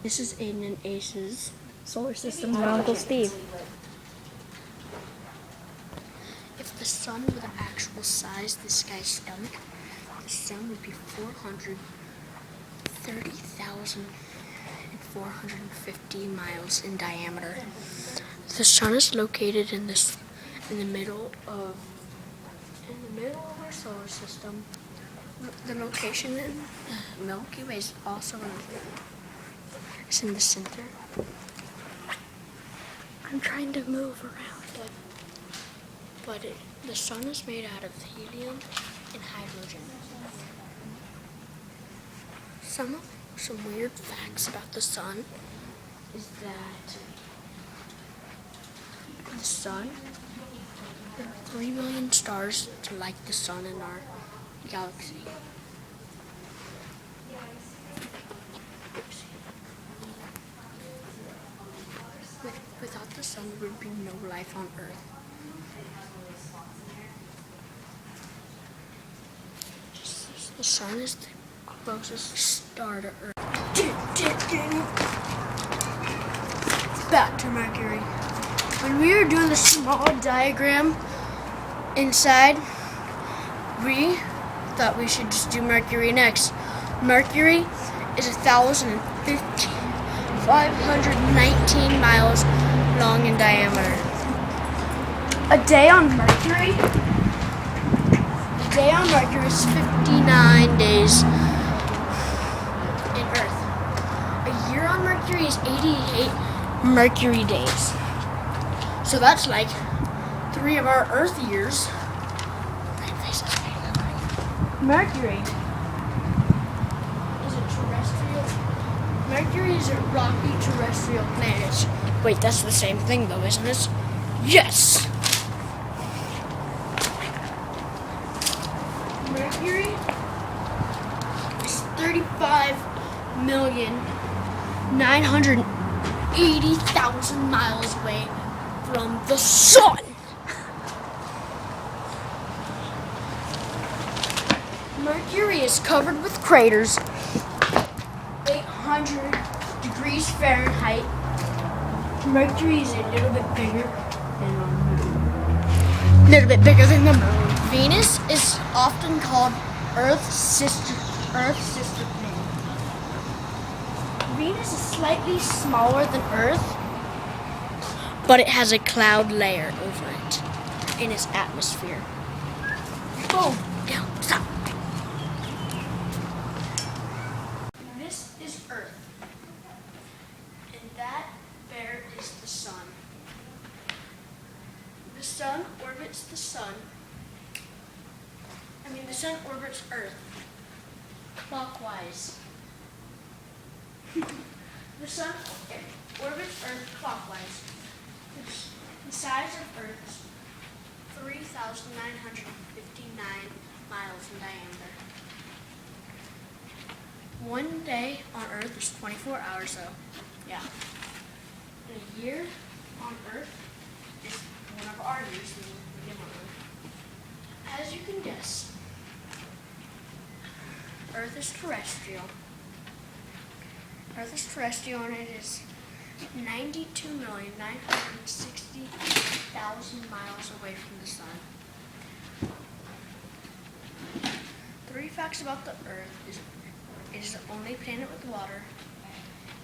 This is Aiden and Ace's solar system with Uncle Steve. If the sun were the actual size of this guy's stomach, the sun would be 430,450 miles in diameter. The sun is located in the middle of our solar system. The location in the Milky Way is also in the center. I'm trying to move around. But the sun is made out of helium and hydrogen. Some weird facts about the sun is that the sun, there are 3 million stars to like the sun in our galaxy. Without the sun, there would be no life on Earth. The sun is the closest star to Earth. Back to Mercury. When we were doing the small diagram inside, we thought we should just do Mercury next. Mercury is 519 miles long in diameter. A day on Mercury? A day on Mercury is 59 days in Earth. A year on Mercury is 88 Mercury days. So that's like 3 of our Earth years. Mercury is a rocky terrestrial planet. Wait, that's the same thing though, isn't it? Yes! Mercury is 35,980,000 miles away from the sun. Mercury is covered with craters. 800 degrees Fahrenheit. Mercury is a little bit bigger than the moon. Venus is often called Earth's sister planet. Venus is slightly smaller than Earth, but it has a cloud layer over it in its atmosphere. Boom! Down, stop. This is Earth, and that there is the sun. The sun orbits the sun orbits Earth clockwise. The sun orbits Earth clockwise. The size of Earth is 3,959 miles in diameter. One day on Earth is 24 hours, so yeah. And a year on Earth is one of our years when we live on Earth. As you can guess, Earth is terrestrial. And it is 92,960,000 miles away from the sun. 3 facts about the Earth is it is the only planet with water.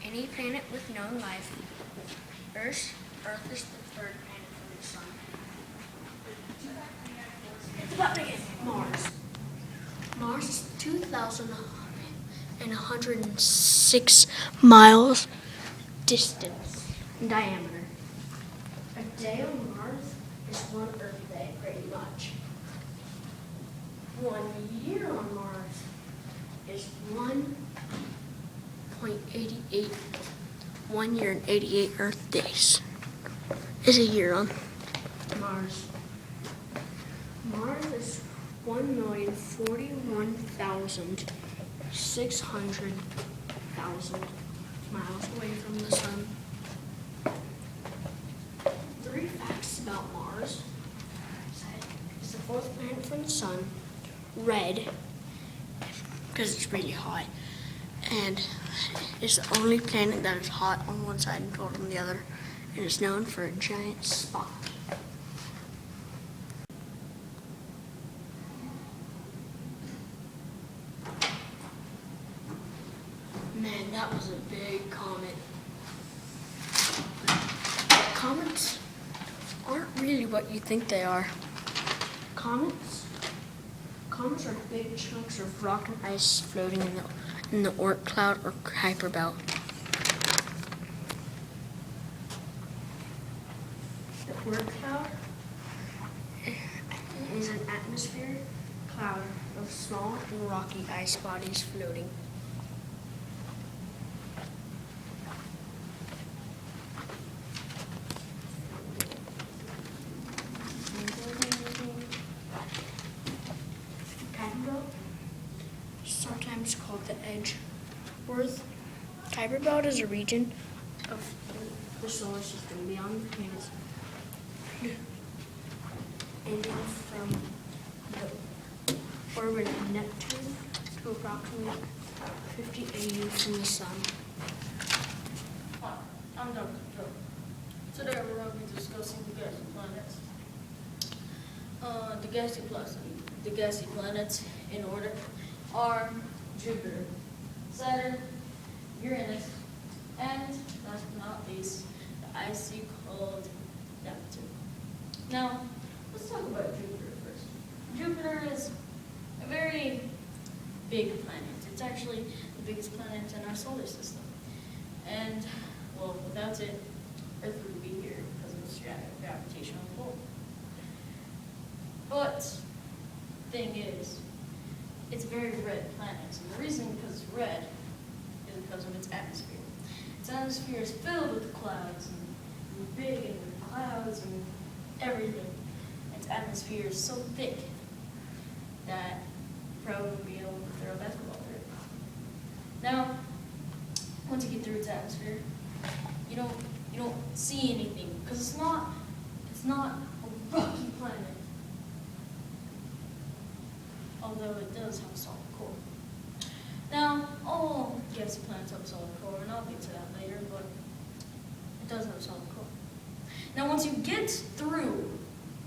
Any planet with known life. Earth is the 3rd planet from the sun. It's about to get Mars. Mars is 2,106 miles distance in diameter. A day on Mars is 1 Earth day, pretty much. 1 year on Mars is 1.88. 1 year and 88 Earth days is a year on Mars. Mars is 1,041,600 miles away from the sun. 3 facts about Mars. It's the 4th planet from the sun. Red, because it's really hot. And is the only planet that is hot on one side and cold on the other, and is known for a giant spot. Man, that was a big comet. Comets aren't really what you think they are. Comets are big chunks of rock and ice floating in the Oort cloud or Kuiper belt. The Oort cloud is an atmospheric cloud of small and rocky ice bodies floating. Kuiper belt, sometimes called the edge Earth. Kuiper belt is a region of the solar system beyond the planets, ending from the orbit of Neptune to approximately 50 AU from the sun. Hi, I'm Dr. Joe. Today we're going to be discussing the gassy planets. The gassy planets in order are Jupiter, Saturn, Uranus, and last but not least, the icy cold Neptune. Now, let's talk about Jupiter first. Jupiter is a very big planet. It's actually the biggest planet in our solar system. And, well, without it, Earth would be here because of its gravitational pull. But, thing is, it's a very red planet. And the reason because it's red is because of its atmosphere. Its atmosphere is filled with clouds and big and with clouds and everything. Its atmosphere is so thick that you probably wouldn't be able to throw a basketball through it. Now, once you get through its atmosphere, you don't see anything because it's not a rocky planet. Although it does have a solid core. Now, all gassy planets have a solid core, and I'll get to that later, but it does have a solid core. Now, once you get through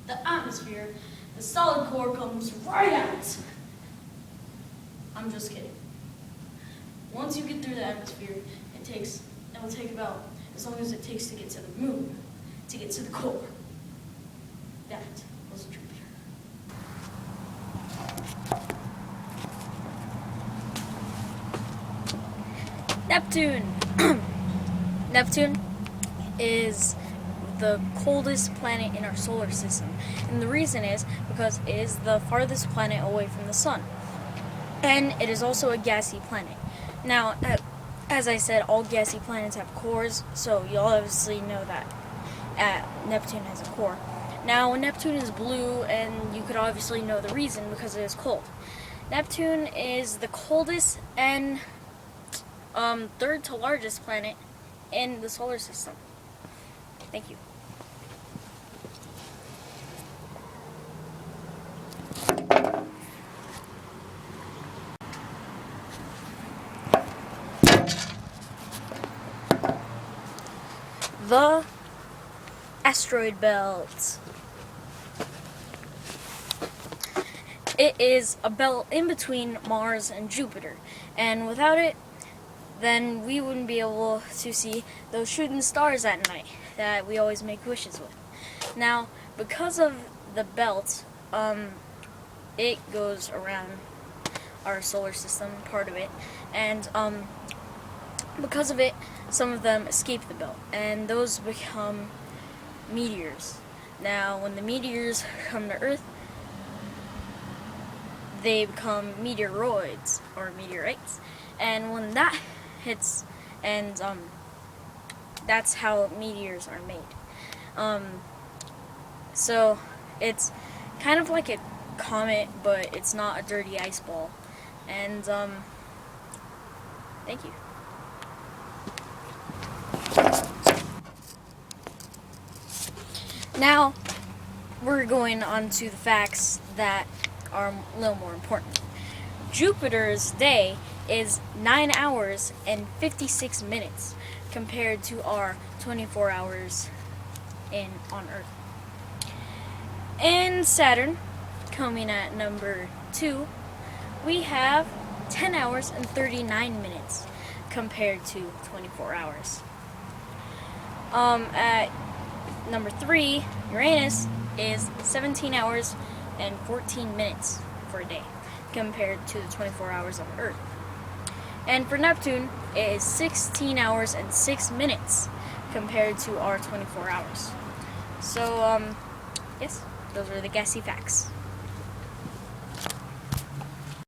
the atmosphere, the solid core comes right out. I'm just kidding. Once you get through the atmosphere, it'll take about as long as it takes to get to the moon, to get to the core. That was Jupiter. Neptune. Neptune is the coldest planet in our solar system. And the reason is because it is the farthest planet away from the sun. And it is also a gassy planet. Now, as I said, all gassy planets have cores, so you'll obviously know that Neptune has a core. Now, Neptune is blue, and you could obviously know the reason because it is cold. Neptune is the coldest and third to largest planet in the solar system. Thank you. The asteroid belt. It is a belt in between Mars and Jupiter, and without it, then we wouldn't be able to see those shooting stars at night that we always make wishes with. Now, because of the belt, it goes around our solar system, part of it, and because of it, some of them escape the belt, and those become meteors. Now, when the meteors come to Earth, they become meteoroids, or meteorites, and when that hits, and that's how meteors are made. So it's kind of like a comet, but it's not a dirty ice ball. And thank you. Now we're going on to the facts that are a little more important. Jupiter's day is 9 hours and 56 minutes compared to our 24 hours on Earth. And Saturn, coming at number 2, we have 10 hours and 39 minutes compared to 24 hours. At number 3, Uranus is 17 hours and 14 minutes for a day compared to the 24 hours of Earth. And for Neptune, it is 16 hours and 6 minutes compared to our 24 hours. So, yes, those are the gassy facts.